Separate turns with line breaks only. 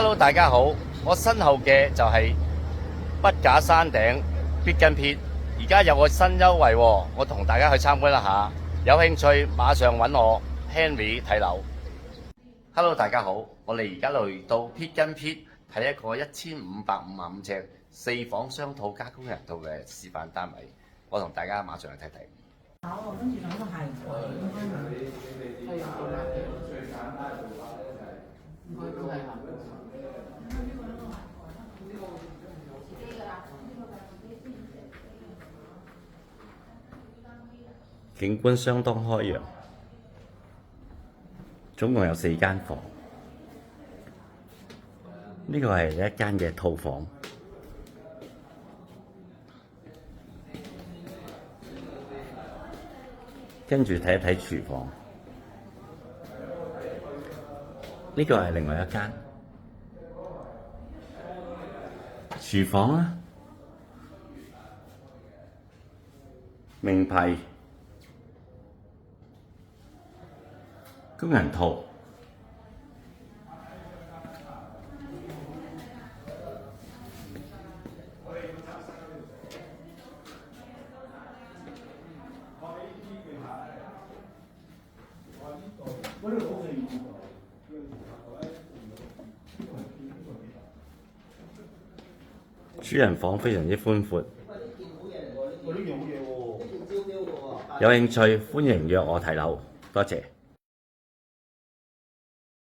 Hello， 大家好，我身後嘅就係筆架山頂必跟撇，而家有個新優惠喎，我同大家去參觀一下，有興趣馬上揾我 Henry 睇樓。Hello， 大家好，我哋而家嚟到必跟撇睇一個1555尺4房雙套加工人套嘅示範單位，我同大家馬上去睇睇。
好，跟住咁個係櫃，應該係最簡單嘅做法咧，就係應該都係
景觀相當開揚，總共有4間房。呢個係一間嘅套房，跟住睇一睇廚房。呢個係另外一間廚房啊，名牌工人套。主人房非常之寬闊，有興趣歡迎約我睇樓，多謝。